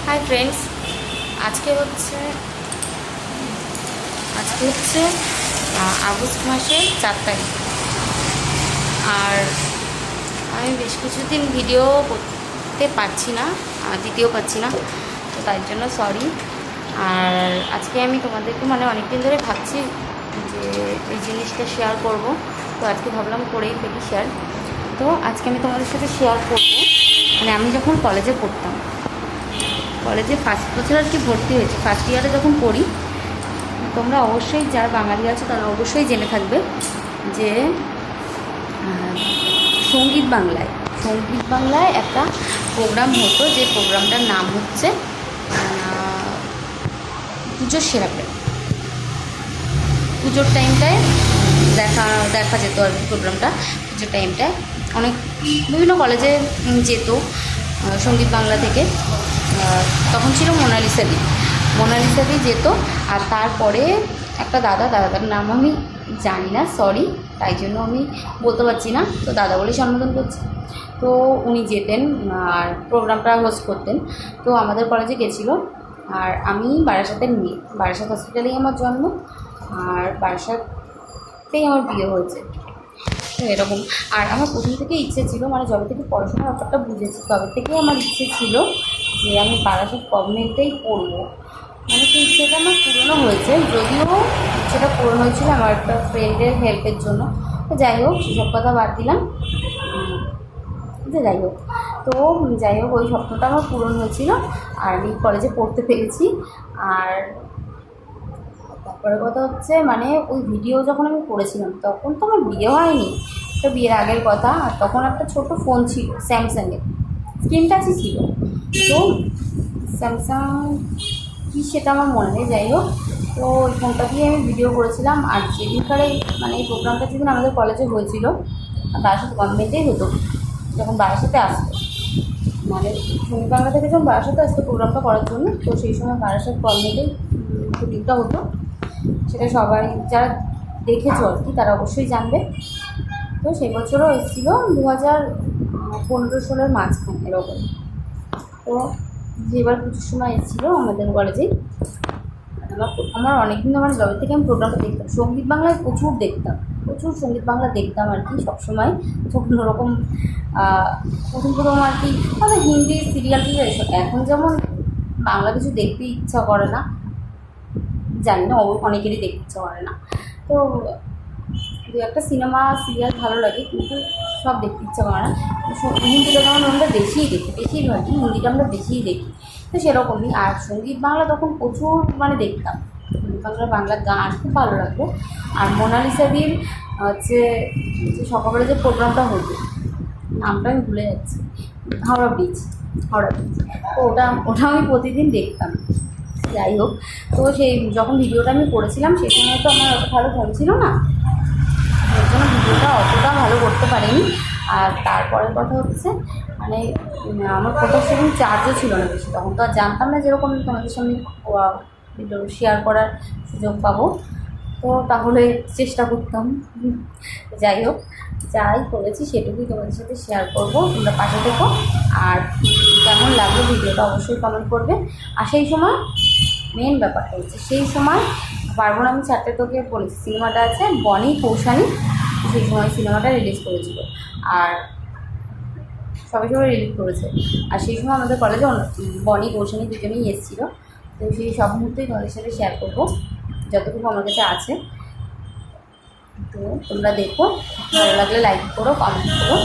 Hi friends, আজকে হচ্ছে August মাসের 4 তারিখ। আর আমি বেশ কিছুদিন ভিডিও করতে পারছি না, দিতেও পারছি না, তো তার জন্য সরি। আর আজকে আমি তোমাদেরকে অনেক দিন ধরে ভাবছি যে এই জিনিসটা শেয়ার করব, তো আজকে ভাবলাম করেই ফেলি শেয়ার। তো আজকে আমি তোমাদের সাথে শেয়ার করব আমি যখন কলেজে পড়তাম, কলেজে ফার্স্ট বছর আর কি ভর্তি হয়েছে, ফার্স্ট ইয়ারে যখন পড়ি, তোমরা অবশ্যই যারা বাঙালি আছো তারা অবশ্যই জেনে থাকবে যে সঙ্গীত বাংলায় একটা প্রোগ্রাম হতো, যে প্রোগ্রামটার নাম হচ্ছে পুজোর সেরা প্রেম। পুজোর টাইমটায় দেখা যেত আর কি প্রোগ্রামটা। পুজোর টাইমটায় অনেক বিভিন্ন কলেজে যেত সঙ্গীত বাংলা থেকে। তখন ছিল মোনালিসা দি যেত। আর তারপরে একটা দাদার নাম আমি জানি না, সরি, তাই জন্য আমি বলতে পারছি না, তো দাদা বলেই সম্বোধন করছি। তো উনি যেতেন আর প্রোগ্রামটা হোস্ট করতেন। তো আমাদের কলেজে গেছিলো। আর আমি বারাসাতের মেয়ে, বারাসাত হসপিটালেই আমার জন্ম, আর বারাসাতেই আমার বিয়ে হয়েছে, তো এরকম। আর আমার প্রথম থেকে ইচ্ছে ছিল, যবে থেকে পড়াশোনার ব্যাপারটা বুঝেছি তবে থেকেই আমার ইচ্ছে ছিল যে আমি বারাসাত গভর্নমেন্টেই পড়বো। সেই ইচ্ছেটা আমার পূরণও হয়েছে, যদিও সেটা পূরণ হয়েছিল আমার একটা ফ্রেন্ডের হেল্পের জন্য। তো যাই হোক, সেসব কথা বাদ দিলাম। যাই হোক ওই স্বপ্নটা আমার পূরণ হয়েছিল, আর আমি কলেজে পড়তে পেরেছি। আর তারপরে কথা হচ্ছে ওই ভিডিও যখন আমি করেছিলাম তখন তো আমার বিয়ে হয়নি, তো বিয়ের আগের কথা। আর তখন একটা ছোট ফোন ছিল, স্যামসাংয়ের, স্ক্রিন টাচই ছিল। তো স্যামসাং কি সেটা আমার মনে নেই, যাই হোক। তো ওই ফোনটা দিয়ে আমি ভিডিও করেছিলাম। আর যেদিনকার এই প্রোগ্রামটা যেদিন আমাদের কলেজে হয়েছিল, বারাসাত গভর্নমেন্টেই হতো, যখন বারাসাতে আসতো, সঙ্গীত বাংলা থেকে যখন বারাসাতে আসতো প্রোগ্রামটা করার জন্য, তো সেই সময় বারাসাত গভর্নমেন্টেই শুটিংটা হতো। সেটা সবাই যারা দেখেছো আর কি তারা অবশ্যই জানবে। তো সেই বছরও এসেছিল 2015-16 মাঝখানে এরকম। তো যেবার পুজোর সময় এসেছিলো আমাদের কলেজেই। আমার অনেকদিন জবে থেকে আমি প্রোগ্রামটা দেখতাম, সঙ্গীত বাংলায় প্রচুর সঙ্গীত বাংলা দেখতাম আর কি সবসময়। যখন ওরকম প্রথম আর কি হিন্দি সিরিয়াল টিরিয়াল এসব, এখন যেমন বাংলা কিছু দেখতে ইচ্ছা করে না, জানি না, অনেকেরই দেখতে ইচ্ছা করে না। তো দু একটা সিনেমা সিরিয়াল ভালো লাগে, কিন্তু সব দেখতে ইচ্ছা করে না। হিন্দিটা যেমন আমরা বেশিই দেখি, বেশিরভাগই হিন্দিটা আমরা বেশিই দেখি, তো সেরকমই। আর সঙ্গীত বাংলা তখন প্রচুর দেখতাম, বাংলার গান খুব ভালো লাগতো। আর মোনালিসা দির হচ্ছে যে সকালবেলা যে প্রোগ্রামটা হতো, নামটা আমি ভুলে যাচ্ছি, হাওড়া ব্রিজ, তো ওটা আমি প্রতিদিন দেখতাম। যাই হোক, তো সেই যখন ভিডিওটা আমি করেছিলাম সেই সময় তো আমার অত ভালো ফোন ছিল না, ওই জন্য ভিডিওটা অতটা ভালো করতে পারিনি। আর তারপরের কথা হচ্ছে আমার ফোনটার সেদিন চার্জও ছিল না বেশি, তখন তো আর জানতাম না যেরকম তোমাদের সঙ্গে ভিডিও শেয়ার করার সুযোগ পাবো, তো তাহলে চেষ্টা করতাম। যাই হোক, যাই করেছি সেটুকুই তোমাদের সাথে শেয়ার করবো, তোমরা পাশে থেকো। আর কেমন লাগলো ভিডিওটা অবশ্যই কমেন্ট করবে। আর সেই সময় মেন ব্যাপারটা হচ্ছে, সেই সময় পারবো না আমি ছাড়তে, তোকে বলেছি সিনেমাটা আছে বনি কৌশানী, সেই সময় সিনেমাটা রিলিজ করেছিল, আর সবাই রিলিজ করেছে। আর সেই সময় আমাদের কলেজে বনি কৌশানী দুজনেই এসেছিলো। তো সেই সব মুহূর্তেই তোমাদের সাথে শেয়ার করবো, যতটুকু আমার কাছে আছে। তো তোমরা দেখো, ভালো লাগলে লাইক করো, কমেন্ট করো,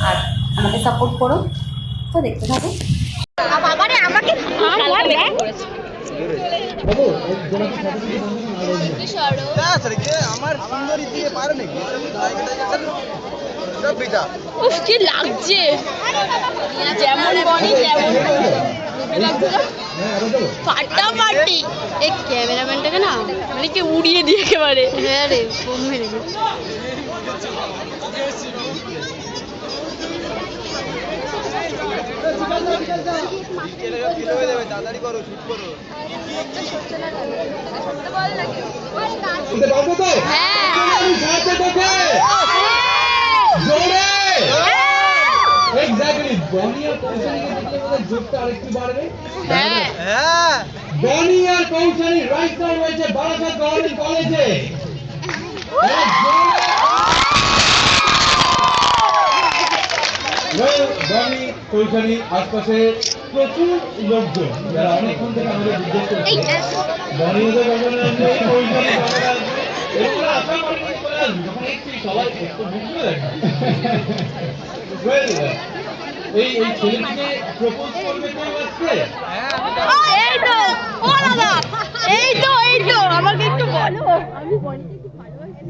আর আমাকে সাপোর্ট করো। তো দেখতে থাকো। আমার সুন্দরী দিয়ে পারে নাকি কি লাগছে, যেমন বডি তেমন ফাটাফাটি। এই ক্যামেরাম্যানটাকে না কি উড়িয়ে দিয়ে একেবারে, হ্যাঁ রে, বোম মেরে গেছে। তাড়াতাড়ি করো, শুট করো। হ্যাঁ বনি আর কৌশানীকে দেখলে বোধহয় যোগটা আরেকটু বাড়বে। হ্যাঁ হ্যাঁ বনি আর কৌশানী রাইট নাও রয়েছে বারাসাত গভর্নমেন্ট কলেজে। বনি কৌশানী আশপাশে প্রচুর লোকজন যারা অনেকক্ষণ থেকে আমাদের জিজ্ঞেস করছে বনি ওদের কখনো আসবে, কৌশানী কখনো আসবে, এগুলো আশা করি চলে আসবে। যখন একটু সবাই একটু বুঝতে লাগবে এই ছেলেটিকে প্রপোজ করবে কেউ আজকে? এই তো ও দাদা এই তো আমাকে একটু বলো আমি বনিকে একটু ভালোবাসি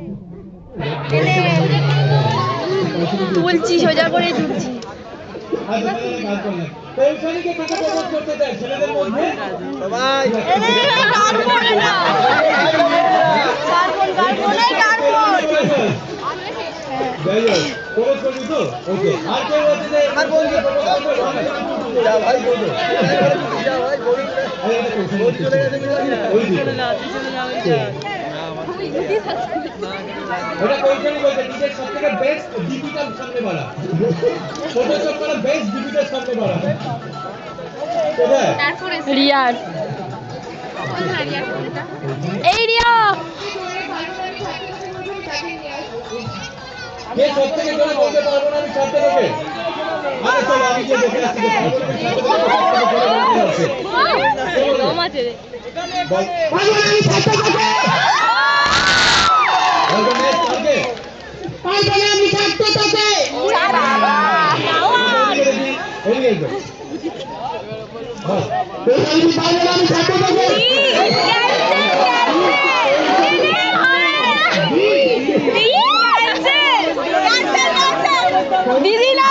তুলছি সোজা করে তুলছি কৌশানীকে কাকে প্রপোজ করতে চায় ছেলেদের মধ্যে? সবাই যাই হোক, প্রপোজ করবি তো? ওকে। আর কেউ আছে যে আমার বন্ধু প্রপোজ করবে? যা ভাই বলবো যা ভাই বলবো আরে এটা কৌশানী বলি চলে গেছে কি জানি না ওই দিকে। এটা কৌশানী বলছে নিজের সব থেকে বেস্ট দীপিকার সামনে বাড়া, ফটোশপ করা বেস্ট দীপিকার সামনে বাড়া। কোথায়? রিয়ার এই রিয়া কে সব থেকে জোরে বলতে পারবো না আমি সাথে তোকে? আরে চলো আমি গিয়ে দেখে আসছি যে কৌশানী সব থেকে জোরে বলতে পারছে। দম আছে রে বল আমি সাথে তোকে বলবে নেক্সট আগে পারবে না আমি সাথে তোকে এই এই বল কৌশানী পারবে না আমি সাথে তোকে দিদি না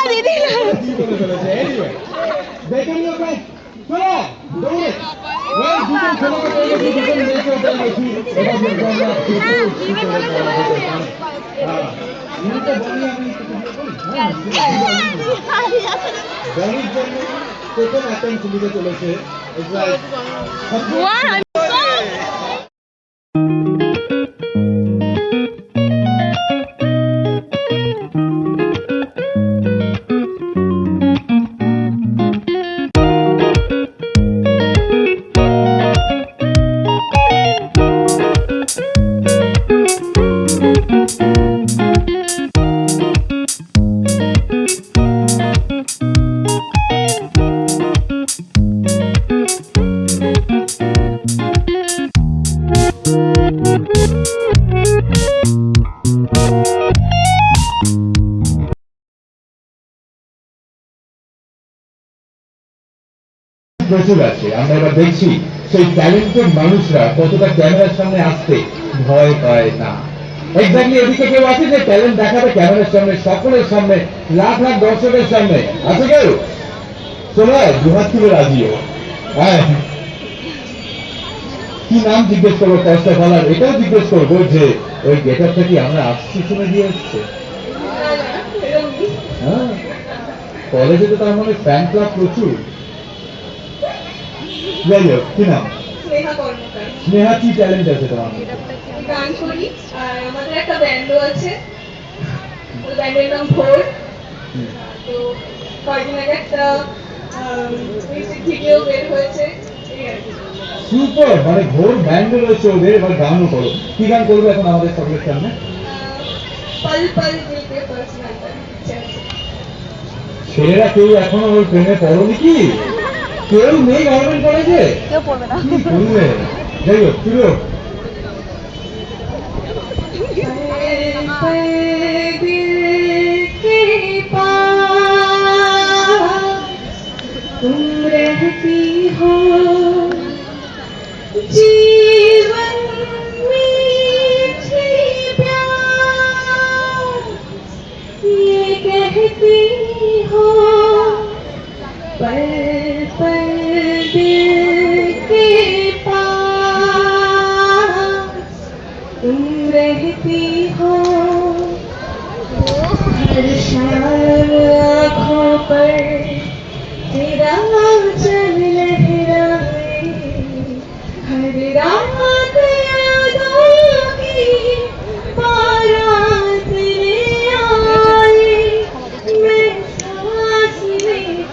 দেখেন লোক চলো দৌড়ে ওই দুজন ছেলেকে পেয়ে দুজন মেয়েকে পেয়ে গেছি এবার বলির জন্য প্রথম অ্যাটেম্প ছবিতে চলেছে প্রচুর আছে। আমরা এবার দেখছি সেই ট্যালেন্টেড মানুষরা কতটা ক্যামেরার সামনে আসতে ভয় পায় না। এক্স্যাক্টলি এদিকে কেউ আছে যে ট্যালেন্ট দেখাবে ক্যামেরার সামনে, সকলের সামনে, লাখ লাখ দর্শকের সামনে? আছে কেউ? শোনায় দুহাত তুলে রাজিও। হ্যাঁ, কি নাম জিজ্ঞেস করবো? কষ্ট ফলার এটাও জিজ্ঞেস করবো যে ওই গেটারটা কি আমরা আসছি শুনে দিয়ে এসছে? হ্যাঁ, কলেজে তো তার মানে ফ্যান ক্লাব প্রচুর। যাই হোক, কি নাম? স্নেহা কর্মকার। স্নেহা, কি ট্যালেন্ট আছে তোমার? গান করি আর আমাদের একটা ব্যান্ডও আছে, ওই ব্যান্ডের নাম ভোর। তো কয়েকদিন আগে একটা মিউজিক ভিডিও বের হয়েছে, এই আর কি। সুপার, মানে ঘোর ব্যান্ড রয়েছে ওদের, এবার গানও করো। কি গান করবে এখন আমাদের সকলের সামনে? পল পল দিল কে পাস গানটা ইচ্ছে আছে। ছেলেরা কেউ এখনো ওর প্রেমে পড়োনি কি? কেউ নেই গভর্নমেন্ট কলেজে? কেউ পড়বে না কি করবে? যাই হোক, শুরু হোক। तुम रहती हो जीवन मीठी प्यार, ये कहती हो पल पल दिल के पास, तुम रहती हो हर शाम आँखों पर तेरा चल लहराए, हर रात यादों की बारात ले आए, मैं सांस लेती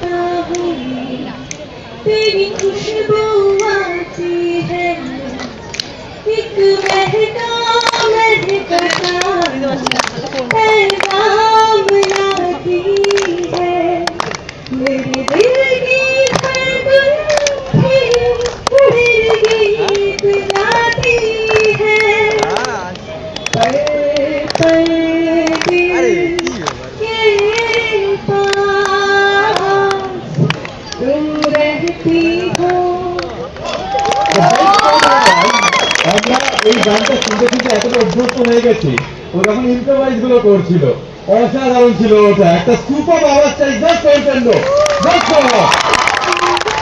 तेरी खुशबू आती है एक महका पैगाम लाती है मेरे दिल की धड़कन दिल गीत गाती है पल पल अरे दिल কি ব্যাপার? के पास तुम रहती हो আমরা এই গানটা শুনতে শুনতে এতটা অভ্যস্ত হয়ে গেছি, ও যখন ইম্প্রোভাইজ গুলো করছিল অসাধারণ ছিল, ওটা একটা সুপার আওয়াজ চাই, just point just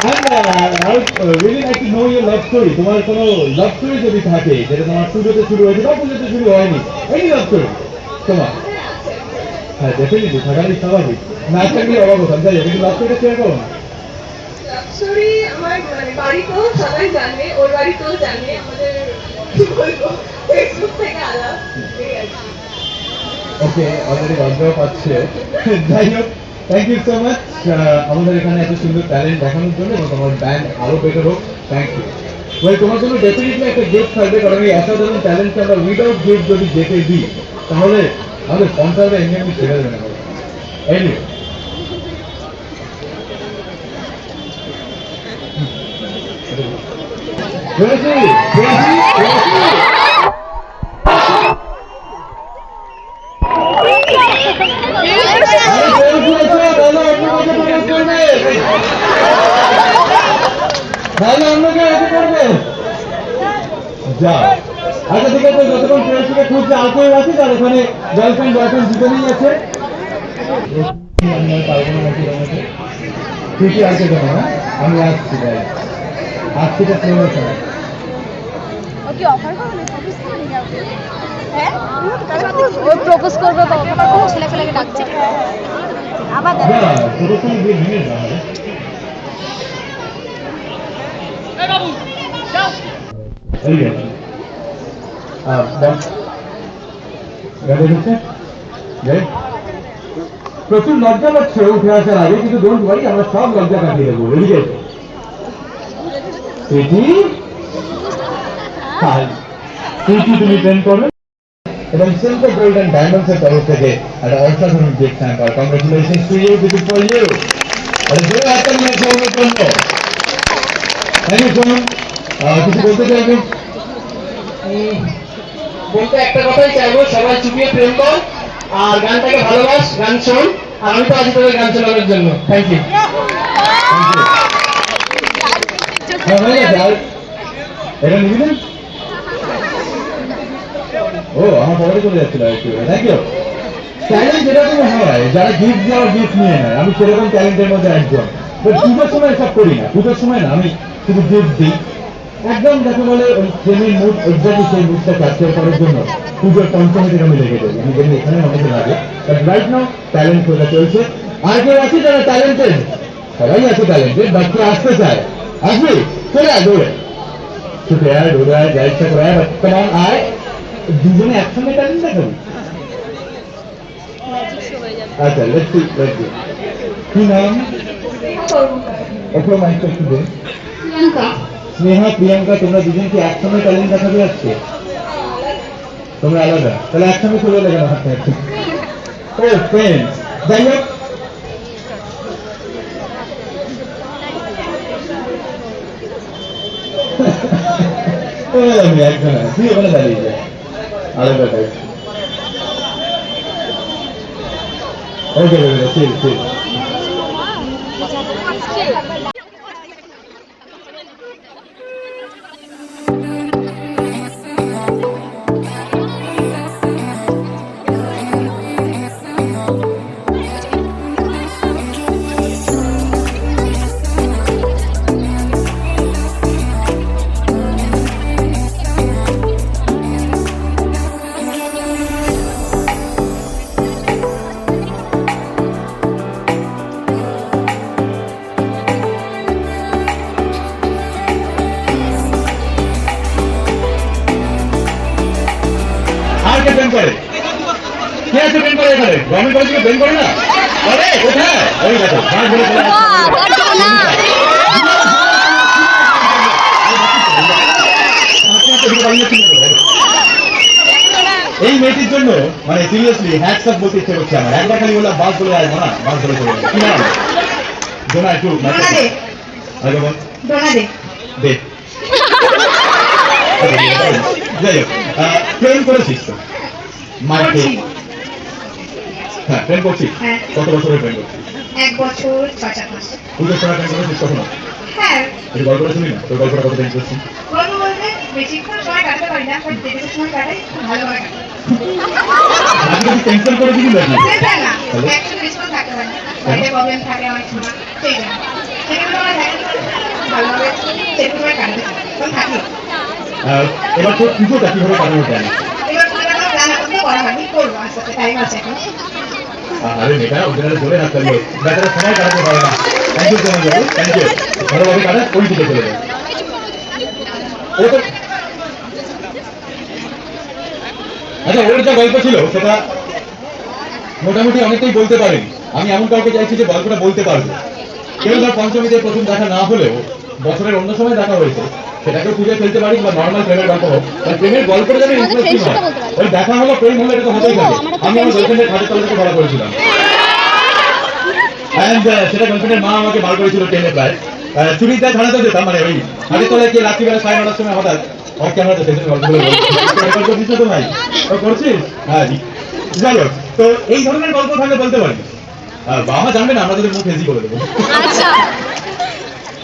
And I would really like to know your love story. তোমার কোনো love story যদি থাকে যেটা তোমার পুজোতে শুরু হয়েছে বা পুজোতে শুরু হয়নি, any love story তোমার? হ্যাঁ ডেফিনেটলি থাকারই স্বাভাবিক, না থাকলে অবাক হতাম। যাই হোক, কিন্তু love story শেয়ার করো না। লাক্সারি আমার মানে বাড়িতেও সবাই জানে, ওর বাড়িতেও জানে, আমাদের কি বলবো ফেসবুক থেকে আলাপ এই আর কি। ওকে, অলরেডি লজ্জাও পাচ্ছে। যাই হোক, থ্যাংক ইউ সো মাচ আমাদের এখানে এত সুন্দর ট্যালেন্ট দেখানোর জন্য, এবং তোমার ব্যান্ড আরো বেটার হোক। Thank you. ওই তোমার জন্য ডেফিনেটলি একটা গিফট থাকবে, কারণ এই অসাধারণ ট্যালেন্টকে আমরা উইদাউট গিফট যদি যেতে দিই তাহলে আমাদের স্পন্সররা এমনি ছেড়ে দেবে না। এনিওয়ে, যা আচ্ছা ঠিক আছে, যতক্ষণ ফ্রেন্ডশিপে খুঁজছে আর কেউ আছে যার ওখানে গার্লফ্রেন্ড বয়ফ্রেন্ড দুজনেই আছে? আমি আর পারবো না নাকি তোমাকে? ঠিকই আছে কেন? আমি আসছি, ভাই আসছি তো প্রেম আছে। ওকে অফার করবে প্রপোজ করে যাবে হ্যাঁ ও প্রপোজ করবে তো অফার করবে ছেলে ফেলেকে ডাকছে আবার যা তোর সঙ্গে বিয়ে ভেঙে যাবে। এই গেছে প্রচুর লজ্জা পাচ্ছে উঠে আসার আগে, কিন্তু ডোন্ট ওয়ারি, আমরা সব লজ্জা কাটিয়ে দেবো। রেডি গেছে তুমি ট্রেন করবে, এবং সিলভার গোল্ড অ্যান্ড ডায়মন্ডস এর তরফ থেকে একটা অসাধারণ gift hamper. Congratulations to you, this is for you. আরে জোরে হাততালি নিয়ে সবার জন্য। Thank you so much. কিছু বলতে চাইবেন? বলতে একটা কথাই চাইবো, সবাই চুপিয়ে প্রেম কর আর গানটাকে ভালোবাস, গান শোন, আর আমি তো আছি তোদের গান শোনানোর জন্য। Thank you. এটা নিবি? ও আমার পরে চলে যাচ্ছিল একটু। Thank you. ট্যালেন্ট যেরকম হয়, যারা গিফট দেওয়ার গিফট নিয়ে নেয়, আমি সেরকম ট্যালেন্টের মধ্যে একজন। বাট পুজোর সময় সব করি না, পুজোর সময় না আমি শুধু গিফট দিই একদম, যাকে বলে ওই প্রেমের মুড, এক্স্যাক্টলি সেই মুডটা ক্যাপচার করার জন্য পুজোর পঞ্চমী থেকে আমি লেগে যাই। আমি জানি এখানে অনেকদিন আগে, বাট রাইট নাও ট্যালেন্ট খোঁজা চলছে। আর কেউ আছে যারা ট্যালেন্টেড? সবাই আছে ট্যালেন্টেড, বাট কেউ আসতে চায়, আসবি? চলে আয় দৌড়ে, ছুটে আয়, দৌড়ে আয়, যা ইচ্ছা করে আয়, বাট কেমন আয়, দুজনে একসঙ্গে ট্যালেন্ট দেখাবি। আচ্ছা, লেটস সি, কি নাম? ওপর মাইকটা একটু দে। স্নেহা, প্রিয়াঙ্কা, তোমরা দুজন কি একসঙ্গে ট্যালেন্ট দেখাবে আজকে? তোমরা আলাদা, তাহলে একসঙ্গে চলে এলে কেন হাতে হাতে? ও ফ্রেন্ডস। যাই হোক, আমি একজন তুই ওখানে দাঁড়িয়ে যাই আলাদা টাইপ। ওকে ঠিক ঠিক। বেন করে কে আছে? বেন করে এখানে গভর্নমেন্ট কলেজ থেকে বেন করে না? আরে কোথায়? ওই দেখো পারলে কি করবো? এই মেয়েটির জন্য মানে সিরিয়াসলি হ্যাটস অফ বলতে ইচ্ছে করছে আমার। একবার খালি বললাম বাস বলে আসবো না, বাস বলে চলে যাবো। কি নাম? ডোনা, একটু আগে বল। দে। যাই হোক, প্রেম করেছিস তো? মায়ের হ্যাঁ, প্রেম করছিস? হ্যাঁ। কত বছরের প্রেম করছিস? 1 বছর 6-7 মাস। পুজোর সময় প্রেম করেছিস কখনো? হ্যাঁ, এই গল্পটা শুনি না, তোর গল্পটা কত প্রেম করছিস? গল্প বলতে বেশিক্ষণ সময় কাটাতে পারি না, বাট যেটুকু সময় কাটাই খুব ভালোভাবে কাটাই। আজকে তুই ক্যান্সেল করে দিবি নাকি? সেটা না, একসাথে বেশিক্ষণ থাকতে পারি না। বাড়িতে প্রবলেম থাকে অনেক সময়, সেই জন্য। সেগুলো আমার দেখা ভালোভাবে সেটুকু সময় কাটাতে পারি। তখন থাকি। এবার তোর পুজোটা কিভাবে কাটানো যায়? এবার পুজোটা আমার প্ল্যান এখন করা হয়নি, করবো আস্তে আস্তে, টাইম আছে এখন। আরে মেয়েটা ওদের জোরে হাত চালিয়ে বেটারা সময় কাটাতে পারে না। Thank you so much Babu, thank you. ভালোভাবে কাটা, ওই দিকে চলে যায়। ও তো আচ্ছা, ওর যা গল্প ছিল সেটা মোটামুটি অনেকেই বলতে পারেন। আমি এমন কাউকে চাইছি যে গল্পটা বলতে পারবে। কেউ ধর পঞ্চমীতে প্রথম দেখা না হলেও বছরের অন্য সময় দেখা হয়েছে, সেটাকেও খুঁজে ফেলতে পারি বা নর্মাল প্রেমের গল্প হোক। প্রেমের গল্পটা যেন ইন্টারেস্টিং হয়। ওই দেখা হলো, প্রেম হলে এটা তো হতেই থাকে। আমি আমার গার্লফ্রেন্ডের খাটের তলা থেকে ধরা করেছিলাম। অ্যান্ড সেটা গার্লফ্রেন্ডের মা আমাকে বার করেছিল ট্রেনে প্রায়। চুরিতে ছাড়াতে যেতাম, মানে ওই খাটের তলায় গিয়ে রাত্রিবেলা 9:30 সময় হঠাৎ অফ ক্যামেরাতে সেদিন গল্পগুলো গল্প দিচ্ছ তো ভাই, ও করছিস? হ্যাঁ, যাই হোক, তো এই ধরনের গল্প থাকলে বলতে পারি। বাবা মা জানবে না, আমরা যদি মুখ হেজি করে দেবো।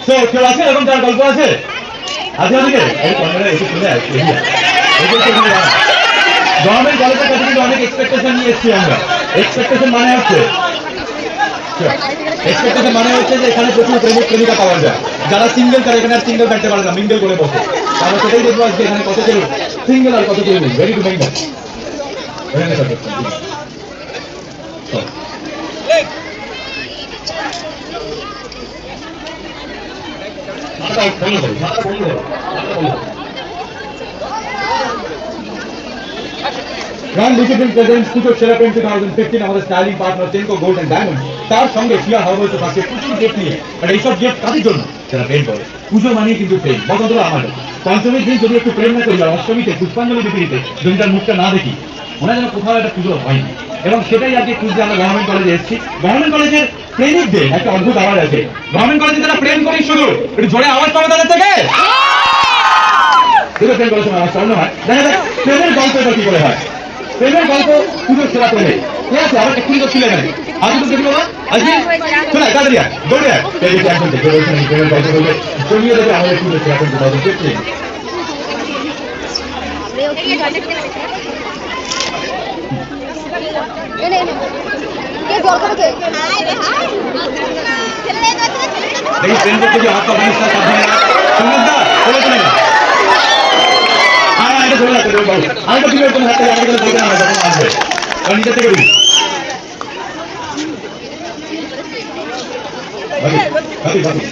তো কেউ আছে এরকম যার গল্প আছে? আছে ওদিকে? এই ক্যামেরা এসে চলে আসছে। গভর্নমেন্ট কলেজের কাছে কিন্তু অনেক এক্সপেকটেশন নিয়ে এসেছি আমরা। এক্সপেকটেশন মানে হচ্ছে যে এখানে প্রচুর প্রেমিক প্রেমিকা পাওয়া যায়। যারা সিঙ্গেল তারা এখানে আর সিঙ্গেল থাকতে পারে না, মিঙ্গেল করে বসে। আমরা সেটাই দেখবো আজকে এখানে কত কেউ সিঙ্গেল আর কত কেউ নেই। Very to mingle. Grand Discipline presents Pujo Shera Prem 2015 আমাদের styling partner Senco gold and diamond. তার সঙ্গে শিয়া হার্বাল তো থাকছে প্রচুর গিফট নিয়ে। আর এইসব গিফট কাদের জন্য? যারা প্রেম করে। পুজো মানেই কিন্তু প্রেম, বদল আমাদের। পঞ্চমীর দিন যদি একটু প্রেম না করি আর অষ্টমীতে পুষ্পাঞ্জলি বিক্রিতে যদি তার মুখটা না দেখি, মনে হয় যেন কোথাও একটা পুজো হয়নি। এবং সেটাই আজকে খুঁজতে আমরা গভর্নমেন্ট কলেজে এসেছি। গভর্নমেন্ট কলেজের প্রেমিকদের একটা অদ্ভুত আওয়াজ আছে। গভর্নমেন্ট কলেজে যারা প্রেম করি শুধু একটু জোরে আওয়াজ পাবে তাদের থেকে। প্রেম করার সময় আওয়াজ পাবে না। দেখা যাক প্রেমের গল্পটা কি করে হয়। প্রেমের গল্প পুজো সেরা প্রেমে ঠিক আছে। আবার একটু তো ছিলে নেই আজকে তো দেখি বাবা, আজকে চলে তাড়াতাড়ি দৌড়ে একজন দেখে বলছেন প্রেমের গল্প বলবে জমিয়ে দেবে আমাদের পুজো সেরা প্রেম 2015। দেখি প্রেম করতে গিয়ে হাত পা জিনিস না সঙ্গীতদা চলে চলে না। আরেকটা চলে যাচ্ছে আরেকটা তুমি একদম হাতে আমাকে বলতে না যখন আসবে কারণ নিজে থেকে দিই বাকি বাকি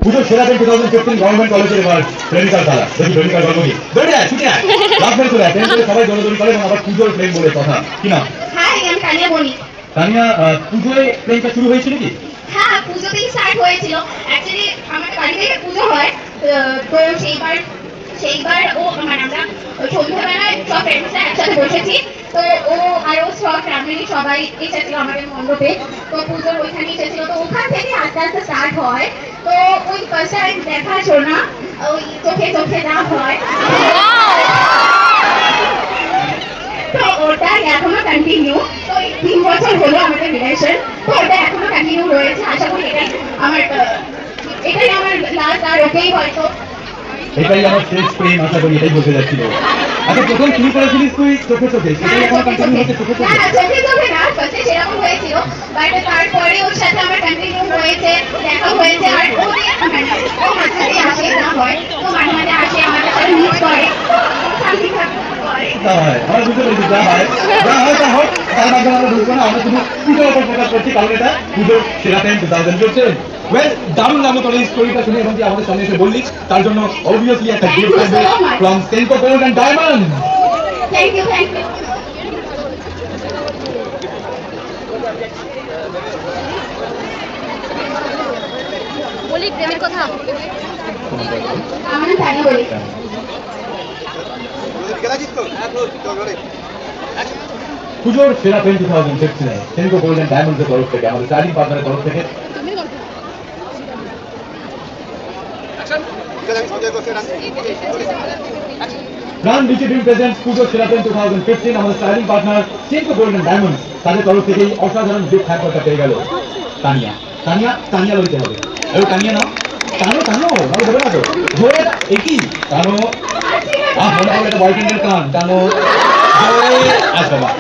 পুজো সেরা প্রেম 2015 গভর্নমেন্ট কলেজের এবার প্রেমিকার খেলা। দেখি প্রেমিকার গল্প কি দৌড়ে যায় ছুটে যায় লাভ করে চলে প্রেম করে সবাই দৌড়াদৌড়ি করে এবং আবার পুজোর প্রেম বলে কথা। কি না হ্যাঁ, আমি কানিয়া বলি। তানিয়া, পুজোয় প্রেমটা শুরু হয়েছিল কি? হ্যাঁ, পুজোতেই স্টার্ট হয়েছিল। অ্যাকচুয়ালি আমার বাড়িতে পুজো হয়, তো সেইবার ও মানে আমরা সন্ধ্যাবেলায় সব ফ্রেন্ডসরা একসাথে বসেছি। তো ও আরো সব ফ্যামিলি সবাই এসেছিল আমাদের মণ্ডপে। তো পুজোর ওইখানে এসেছিল, তো ওখান থেকে আস্তে আস্তে স্টার্ট হয়। তো ওই ফার্স্ট টাইম দেখা শোনা ওই চোখে চোখে না হয়, তো ওটা এখনো কন্টিনিউ। তো 3 বছর হলো আমাদের রিলেশন, তো ওটা এখনো কন্টিনিউ রয়েছে। আশা করি এটাই আমার লাস্ট, আর ওকেই হয়তো এটাই আমার শেষ প্রেম, আশা করি এটাই বলতে যাচ্ছিল। আচ্ছা, প্রথম শুরু করেছিলিস তুই চোখে চোখে, সেটাই এখন কন্টিনিউ হচ্ছে চোখে চোখে? না, চোখে চোখে না, ফার্স্টে সেরকম হয়েছিল, বাট তারপরে ওর সাথে আমার কন্টিনিউ হয়েছে, দেখা হয়েছে। আর ও মাঝে মাঝে আসে, না হয় তো মাঝে মাঝে আসে, আমাদের সাথে মিট করে, তা হয়, আমার বুঝতে পেরেছি, যা হয় তা হোক, তার মাধ্যমে আমরা বুঝতে বলবো না, আমরা শুধু পুজোর উপর ফোকাস করছি, কারণ এটা পুজোর সেরা টাইম 2015। ওয়েল, দারুণ লাগলো তোর এই স্টোরিটা শুনে এবং তুই আমাদের সামনে এসে বললি, তার জন্য অবভিয়াসলি একটা গিফট থাকবে from Senco Gold and Diamond. Thank you thank you. বলি প্রেমের কথা। আমার নাম তানিয়া বলি। খেলা জিততো পুজোর সেরা পেন 2015 সেনকো গোল্ড অ্যান্ড ডায়মন্ডের তরফ থেকে, আমাদের স্টার্টিং পার্টনারের তরফ থেকে আমি সঞ্জয় করছি প্রাণ বিচি টিম প্রেজেন্টস পুজো সেরা পেন 2015, আমাদের starting partner Senco Gold and diamond, তাদের তরফ থেকে এই অসাধারণ গিফট হ্যাম্পারটা পেয়ে গেল তানিয়া। তানিয়া তানিয়া বলতে হবে, এবার তানিয়া নাও, টানো টানো, ভালো দেবে না তো ধরে, একই টানো, মনে হবে একটা বয়ফ্রেন্ডের কান, টানো ধরে। আচ্ছা বাহ,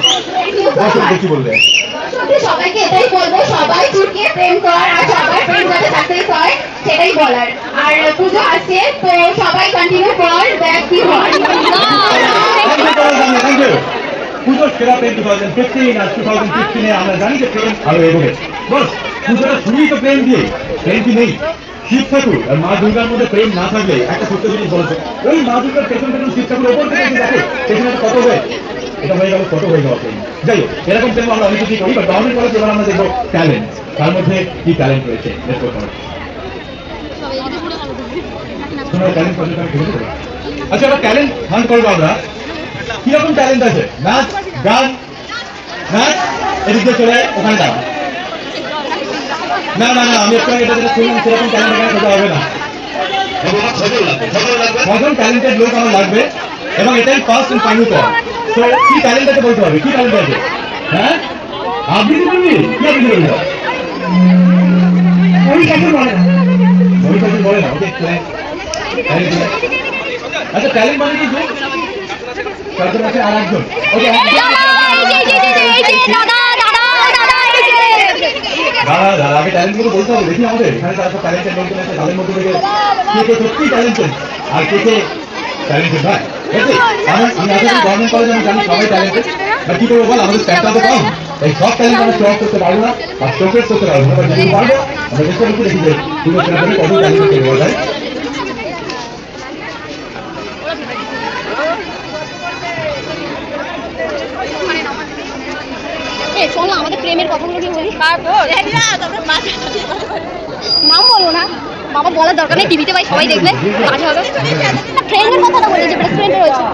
দর্শক কি বলবে? দর্শকদের সবাইকে এটাই বলবো, সবাই চুটিয়ে প্রেম কর আর সবার প্রেম যাতে সাকসেস হয় সেটাই বলার। আর পুজো আসছে তো সবাই কন্টিনিউ কর, ব্যাক কি হয়। Thank you. পুজোর সেরা প্রেম 2015 আর 2015 আমরা জানি যে প্রেম আরো এগোবে। বস, পুজোটা শুরুই তো প্রেম দিয়ে, প্রেম কি নেই? শিব ঠাকুর আর মা দুর্গার মধ্যে প্রেম না থাকলে একটা সত্য জিনিস বলেছে, ওই মা দুর্গার পেছন পেছন শিব ঠাকুর ওপর থেকে দেখে পেছনে একটা কত হয়ে, এটা হয়ে গেল কত হয়ে যাওয়া প্রেম। যাই হোক, এরকম প্রেম আমরা অনেক কিছুই করি, বাট গভর্নমেন্ট কলেজ এবার আমরা দেখবো ট্যালেন্ট, তার মধ্যে কি ট্যালেন্ট রয়েছে। আচ্ছা, আমরা ট্যালেন্ট হান্ট করবো আমরা, কিরকম ট্যালেন্ট আছে? নাচ, গান, নাচ, এদিকে চলে ওখানে দাও। না না না, আমি একটু এটা যেটা শুনলাম সেরকম ট্যালেন্ট এখানে খোঁজা হবে না। কজন ট্যালেন্টেড লোক আমার লাগবে এবং এটাই ফার্স্ট এন্ড ফাইনাল কল। তো কি ট্যালেন্ট আছে বলতে হবে, কি ট্যালেন্ট আছে? হ্যাঁ, আবৃত্তি করবি? কি আবৃত্তি করবি? আমি কাছে বলে না, ওই কাছে বলে না, ওকে আচ্ছা, ট্যালেন্ট মানে কি? তারপর আছে আর একজন, ওকে দাদা দাদা, আগে ট্যালেন্ট গুলো বলতে হবে, দেখি আমাদের এখানে তারপর ট্যালেন্টেড লোকজন আছে, তাদের মধ্যে থেকে কে কে সত্যি ট্যালেন্টেড আর কে কে ট্যালেন্টেড নয়। ঠিক আছে, আমি আশা করি গভর্নমেন্ট কলেজে আমি জানি সবাই ট্যালেন্টেড, আর কি করবো বল, আমাদের স্ট্যান্ডটা তো কম, এই সব ট্যালেন্ট আমরা শো অফ করতে পারবো না আর শোকেস করতে পারবো না, যদি পারবো আমরা চেষ্টা করছি দেখি যে পুরো সেনাপতি কত ট্যালেন্টেড হওয়া যায়। শোনো, আমাদের প্রেমের কথাগুলো কি বলি? নাম বলবো না, বাবা বলার দরকার নেই, টিভিতে ভাই সবাই দেখবে, মাঝে হবে। ফ্রেন্ডের কথাটা বলি যে বেস্ট ফ্রেন্ড রয়েছে।